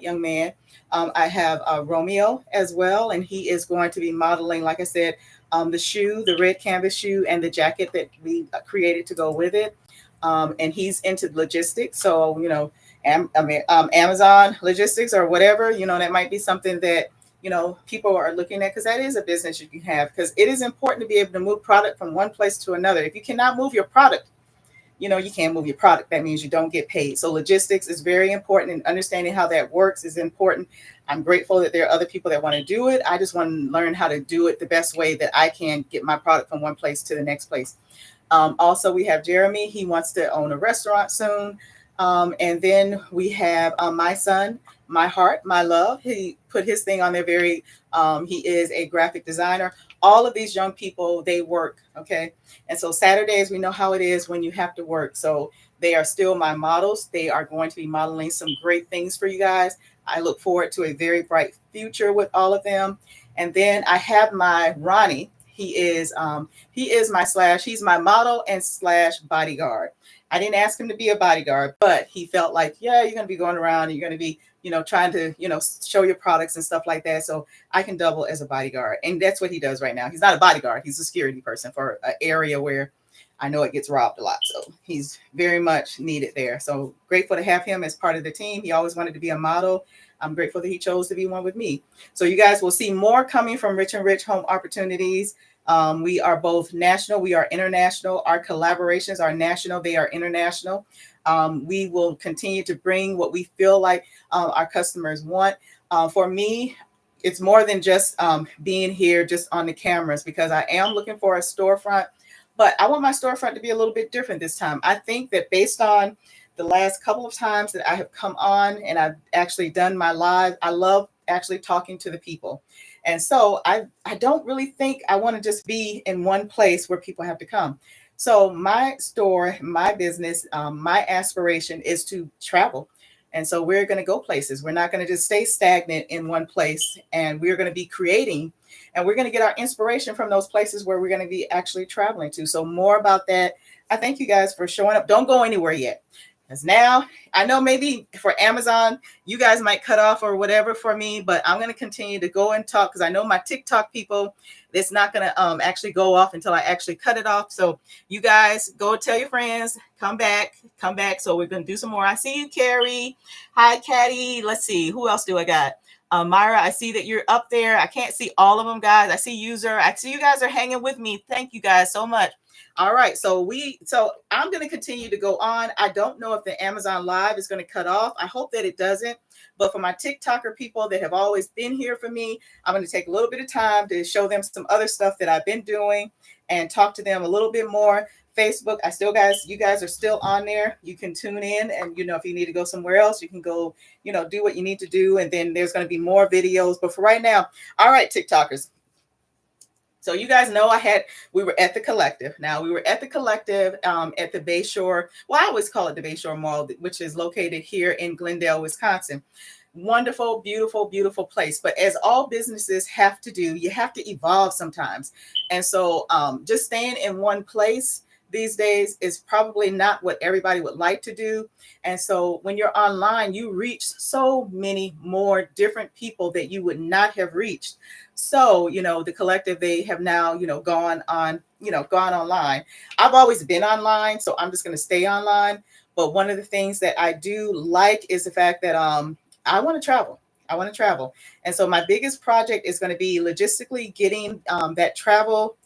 young man. I have Romeo as well, and he is going to be modeling, like I said, the shoe, the red canvas shoe, and the jacket that we created to go with it. And he's into logistics, so Amazon logistics or whatever, that might be something that people are looking at, because that is a business you can have. Because it is important to be able to move product from one place to another. If you cannot move your product, you can't move your product. That means you don't get paid. So logistics is very important, and understanding how that works is important. I'm grateful that there are other people that want to do it. I just want to learn how to do it the best way that I can get my product from one place to the next place. Also, we have Jeremy. He wants to own a restaurant soon. And then we have my son, my heart, my love. He put his thing on there he is a graphic designer. All of these young people, they work, okay? And so Saturdays, we know how it is when you have to work. So they are still my models. They are going to be modeling some great things for you guys. I look forward to a very bright future with all of them. And then I have my Ronnie. He's my model and slash bodyguard. I didn't ask him to be a bodyguard, but he felt like, yeah, you're going to be going around and you're going to be, trying to, show your products and stuff like that. So I can double as a bodyguard. And that's what he does right now. He's not a bodyguard. He's a security person for an area where I know it gets robbed a lot. So he's very much needed there. So grateful to have him as part of the team. He always wanted to be a model. I'm grateful that he chose to be one with me. So you guys will see more coming from Rich and Rich Home Opportunities. We are both national. We are international. Our collaborations are national. They are international. We will continue to bring what we feel like our customers want. For me, it's more than just being here just on the cameras, because I am looking for a storefront, but I want my storefront to be a little bit different this time. I think that based on the last couple of times that I have come on and I've actually done my live, I love actually talking to the people. And so I don't really think I want to just be in one place where people have to come. So my store, my business, my aspiration is to travel. And so we're going to go places. We're not going to just stay stagnant in one place, and we're going to be creating, and we're going to get our inspiration from those places where we're going to be actually traveling to. So more about that. I thank you guys for showing up. Don't go anywhere yet. Because now I know maybe for Amazon, you guys might cut off or whatever for me, but I'm going to continue to go and talk, because I know my TikTok people, it's not going to actually go off until I actually cut it off. So you guys go tell your friends, come back. So we're going to do some more. I see you, Carrie. Hi, Caddy. Let's see. Who else do I got? Myra, I see that you're up there. I can't see all of them, guys. I see user. I see you guys are hanging with me. Thank you guys so much. All right, so I'm going to continue to go on. I don't know if the Amazon Live is going to cut off. I hope that it doesn't. But for my TikToker people that have always been here for me, I'm going to take a little bit of time to show them some other stuff that I've been doing and talk to them a little bit more. Facebook. I still guys, you guys are still on there. You can tune in, and if you need to go somewhere else, you can go, do what you need to do, and then there's going to be more videos. But for right now, all right, TikTokers. So you guys know we were at the Collective. Now we were at the Collective at the Bayshore. Well, I always call it the Bayshore Mall, which is located here in Glendale, Wisconsin. Wonderful, beautiful, beautiful place. But as all businesses have to do, you have to evolve sometimes. And so just staying in one place these days is probably not what everybody would like to do. And so when you're online, you reach so many more different people that you would not have reached. So, the Collective, they have now, gone online. I've always been online, so I'm just going to stay online. But one of the things that I do like is the fact that I want to travel. I want to travel. And so my biggest project is going to be logistically getting that travel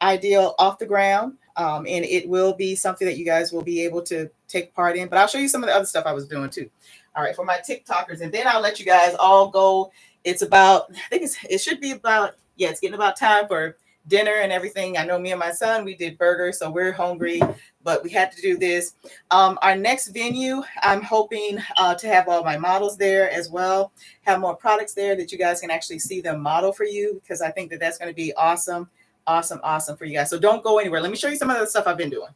ideal off the ground. And it will be something that you guys will be able to take part in. But I'll show you some of the other stuff I was doing too. All right, for my TikTokers. And then I'll let you guys all go. It's about, I think it should be about, yeah, it's getting about time for dinner and everything. I know me and my son, we did burgers, so we're hungry, but we had to do this. Our next venue, I'm hoping to have all my models there as well, have more products there that you guys can actually see them model for you, because I think that that's going to be awesome, awesome, awesome for you guys. So don't go anywhere. Let me show you some of the stuff I've been doing.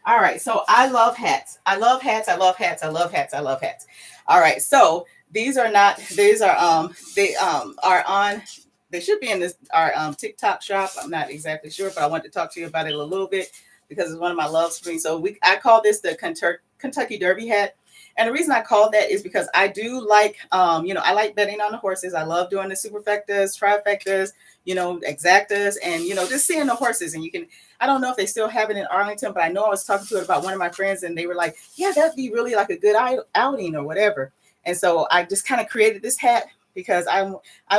All right. So I love hats. I love hats. I love hats. I love hats. I love hats. All right. So these are not, these are, they are on, they should be in this, our TikTok shop. I'm not exactly sure, but I want to talk to you about it a little bit because it's one of my love screens. So I call this the Kentucky Derby hat. And the reason I call that is because I do like, I like betting on the horses. I love doing the superfectas, trifectas, exactas, and, just seeing the horses. And you can, I don't know if they still have it in Arlington, but I know I was talking to it about one of my friends and they were like, yeah, that'd be really like a good outing or whatever. And so I just kind of created this hat because I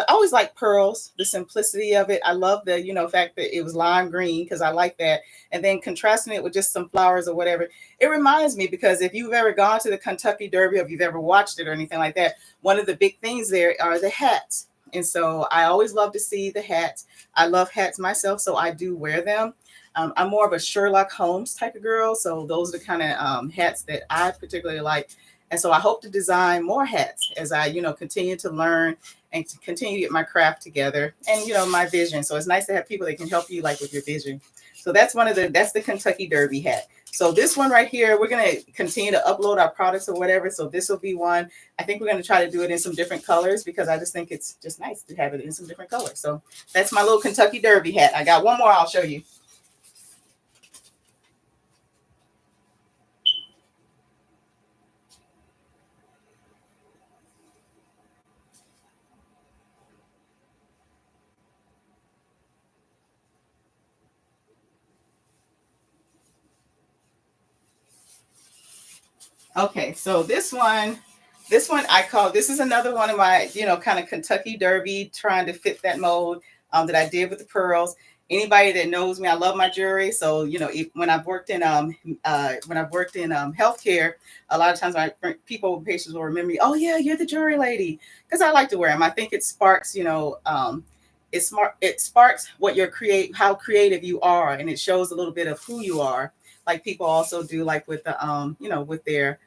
always like pearls, the simplicity of it. I love the, fact that it was lime green because I like that. And then contrasting it with just some flowers or whatever. It reminds me because if you've ever gone to the Kentucky Derby or if you've ever watched it or anything like that, one of the big things there are the hats. And so I always love to see the hats. I love hats myself, so I do wear them. I'm more of a Sherlock Holmes type of girl. So those are the kind of hats that I particularly like. And so I hope to design more hats as I, continue to learn and to continue to get my craft together and, my vision. So it's nice to have people that can help you like with your vision. So that's that's the Kentucky Derby hat. So this one right here, we're going to continue to upload our products or whatever. So this will be one. I think we're going to try to do it in some different colors because I just think it's just nice to have it in some different colors. So that's my little Kentucky Derby hat. I got one more I'll show you. Okay, so this one I call, this is another one of my, kind of Kentucky Derby, trying to fit that mold that I did with the pearls. Anybody that knows me, I love my jewelry. So, when I've worked in healthcare, a lot of times my patients will remember me. Oh yeah, you're the jewelry lady, because I like to wear them. I think it sparks, it sparks what how creative you are, and it shows a little bit of who you are. Like people also do, like with the with their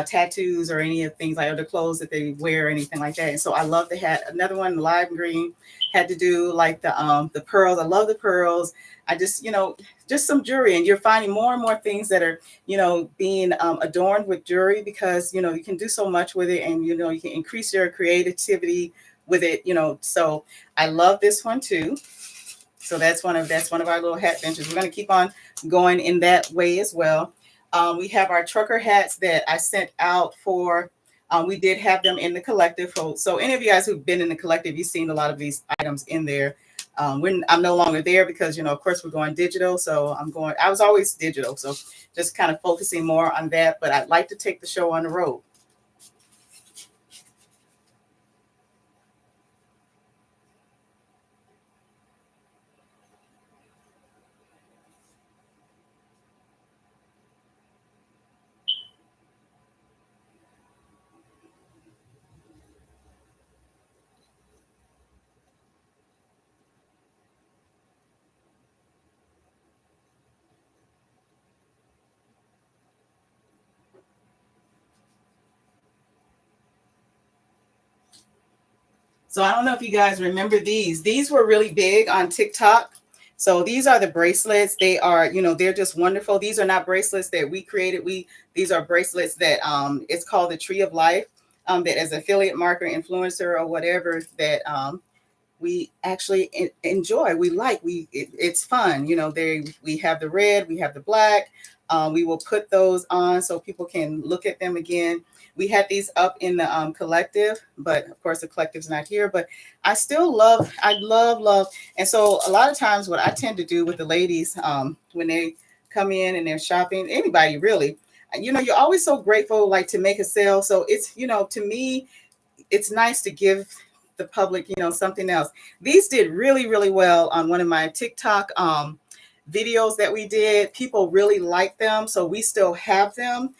tattoos or any of things like other clothes that they wear or anything like that. And so I love the hat. Another one, lime green, had to do like the pearls. I love the pearls. I just, just some jewelry, and you're finding more and more things that are, being adorned with jewelry because, you can do so much with it, and, you can increase your creativity with it, so I love this one too. So that's one of our little hat ventures. We're going to keep on going in that way as well. We have our trucker hats that I sent out for. We did have them in the collective. So any of you guys who've been in the collective, you've seen a lot of these items in there. I'm no longer there because, of course, we're going digital. So I was always digital. So just kind of focusing more on that. But I'd like to take the show on the road. So I don't know if you guys remember these. These were really big on TikTok. So these are the bracelets. They are, they're just wonderful. These are not bracelets that we created. These are bracelets that it's called the Tree of Life. That as affiliate marketer, influencer, or whatever that we actually enjoy. We like. It's fun. We have the red, we have the black. We will put those on so people can look at them again. We had these up in the collective, but of course the collective's not here. But I love. And so a lot of times, what I tend to do with the ladies when they come in and they're shopping, anybody really, you're always so grateful, like to make a sale. So it's, to me, it's nice to give the public, something else. These did really, really well on one of my TikTok videos that we did. People really like them, so we still have them.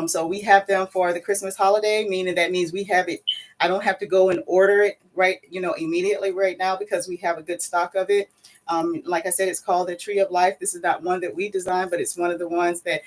So we have them for the Christmas holiday, meaning that means we have it. I don't have to go and order it right, immediately right now because we have a good stock of it. Like I said, it's called the Tree of Life. This is not one that we designed, but it's one of the ones that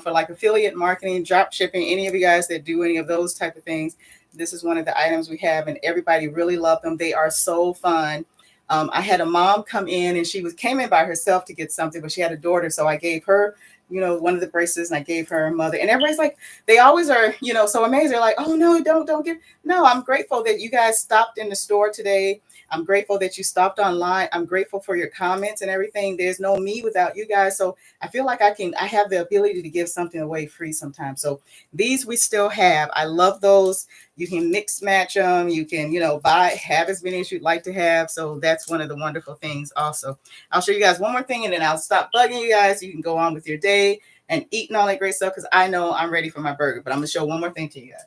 for like affiliate marketing, drop shipping, any of you guys that do any of those type of things, this is one of the items we have, and everybody really loved them. They are so fun. I had a mom come in, and she came in by herself to get something, but she had a daughter, so I gave her, one of the bracelets, and I gave her a mother. And everybody's like, they always are, so amazed. They're like, oh no, don't give. No, I'm grateful that you guys stopped in the store today. I'm grateful that you stopped online. I'm grateful for your comments and everything. There's no me without you guys. So I feel like I have the ability to give something away free sometimes. So these we still have. I love those. You can mix match them. You can, have as many as you'd like to have. So that's one of the wonderful things also. I'll show you guys one more thing and then I'll stop bugging you guys. You can go on with your day and eating all that great stuff because I know I'm ready for my burger. But I'm going to show one more thing to you guys.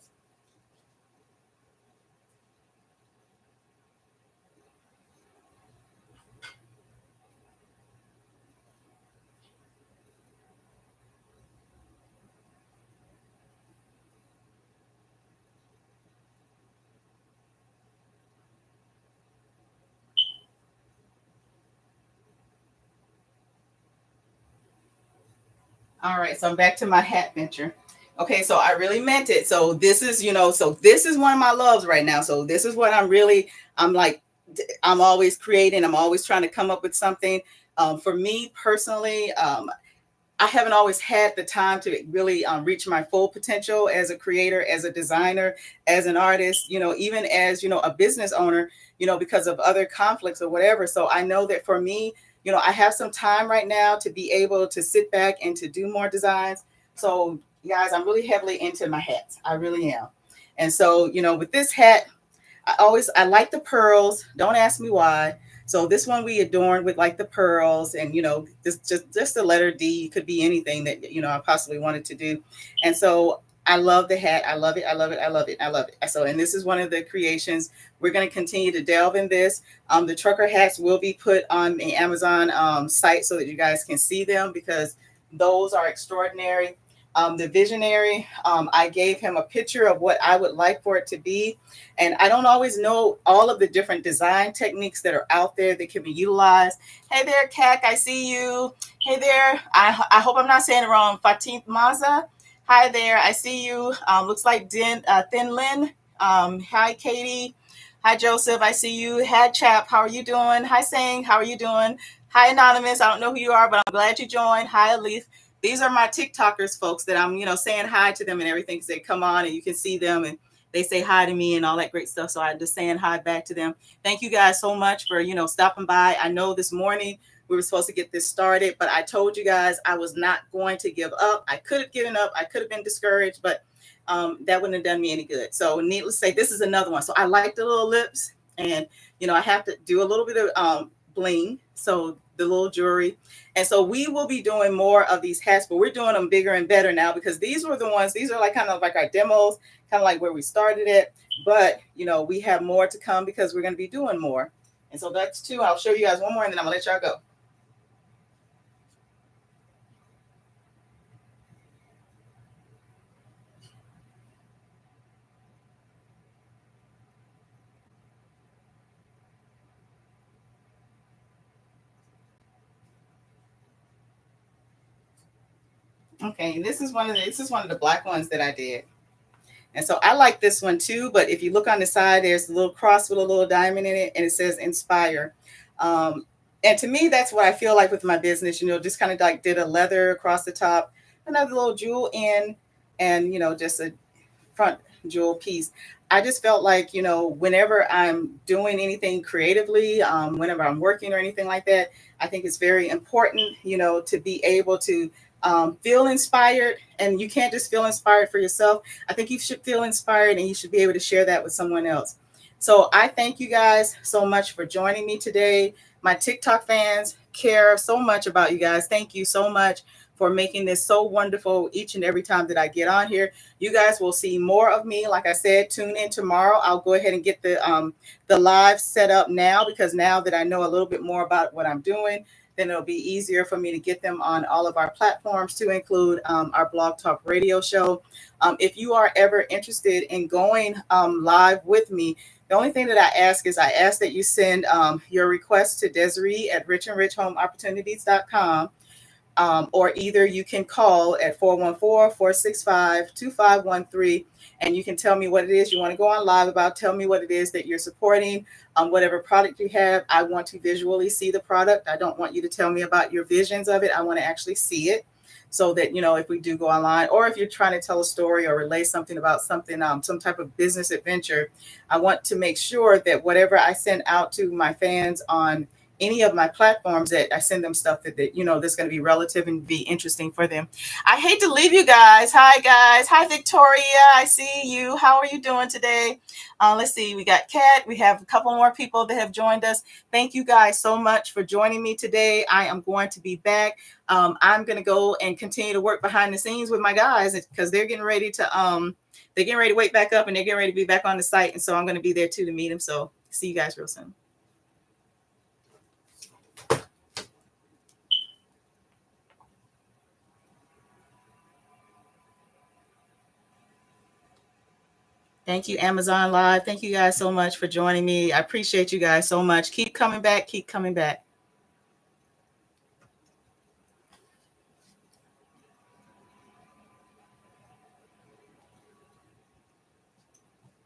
All right, so I'm back to my hat venture. Okay, so I really meant it. So this is, so this is one of my loves right now. So this is what I'm like, I'm always creating. I'm always trying to come up with something. For me personally, I haven't always had the time to really reach my full potential as a creator, as a designer, as an artist, even as, a business owner, because of other conflicts or whatever. So I know that for me, I have some time right now to be able to sit back and to do more designs. So guys, I'm really heavily into my hats. I really am. And so, with this hat, I like the pearls. Don't ask me why. So this one we adorned with like the pearls and this just the letter D could be anything that I possibly wanted to do. And so I love the hat. I love it. I love it. I love it. I love it. So and this is one of the creations. We're going to continue to delve in this. The trucker hats will be put on the Amazon site so that you guys can see them because those are extraordinary. The visionary, I gave him a picture of what I would like for it to be. And I don't always know all of the different design techniques that are out there that can be utilized. Hey there, Kak, I see you. Hey there, I hope I'm not saying it wrong. Fatim Maza. Hi there, I see you. Looks like Thin Lin. Hi, Katie. Hi, Joseph. I see you. Hi, Chap. How are you doing? Hi, Sang. How are you doing? Hi, Anonymous. I don't know who you are, but I'm glad you joined. Hi, Alif. These are my TikTokers, folks, that I'm, saying hi to them and everything because they come on and you can see them and they say hi to me and all that great stuff. So I'm just saying hi back to them. Thank you guys so much for, stopping by. I know this morning we were supposed to get this started, but I told you guys I was not going to give up. I could have given up. I could have been discouraged, but that wouldn't have done me any good. So needless to say, this is another one. So I like the little lips and, I have to do a little bit of bling. So the little jewelry. And so we will be doing more of these hats, but we're doing them bigger and better now because these were the ones, these are like kind of like our demos, kind of like where we started it. But, we have more to come because we're going to be doing more. And so that's two. I'll show you guys one more and then I'm going to let y'all go. Okay, and this is one of the black ones that I did. And so I like this one too, but if you look on the side, there's a little cross with a little diamond in it, and it says inspire. Um, and to me, that's what I feel like with my business, just kind of like did a leather across the top, another little jewel in, and, just a front jewel piece. I just felt like, whenever I'm doing anything creatively, whenever I'm working or anything like that, I think it's very important, to be able to feel inspired. And you can't just feel inspired for yourself. I think you should feel inspired and you should be able to share that with someone else. So I thank you guys so much for joining me today. My TikTok fans care so much about you guys. Thank you so much for making this so wonderful each and every time that I get on here. You guys will see more of me. Like I said, tune in tomorrow. I'll go ahead and get the live set up now because now that I know a little bit more about what I'm doing, then it'll be easier for me to get them on all of our platforms to include our Blog Talk Radio show. If you are ever interested in going live with me, the only thing that I ask that you send your request to Desiree at richandrichhomeopportunities.com. Or either you can call at 414-465-2513 and you can tell me what it is you want to go on live about. Tell me what it is that you're supporting, whatever product you have. I want to visually see the product. I don't want you to tell me about your visions of it. I want to actually see it so that, if we do go online or if you're trying to tell a story or relay something about something, some type of business adventure, I want to make sure that whatever I send out to my fans on any of my platforms that I send them stuff that that's going to be relative and be interesting for them. I hate to leave you guys. Hi guys. Hi Victoria. I see you. How are you doing today? Let's see. We got Kat. We have a couple more people that have joined us. Thank you guys so much for joining me today. I am going to be back. I'm going to go and continue to work behind the scenes with my guys because they're getting ready to wake back up and they're getting ready to be back on the site. And so I'm going to be there too to meet them. So see you guys real soon. Thank you, Amazon Live. Thank you guys so much for joining me. I appreciate you guys so much. Keep coming back. Keep coming back.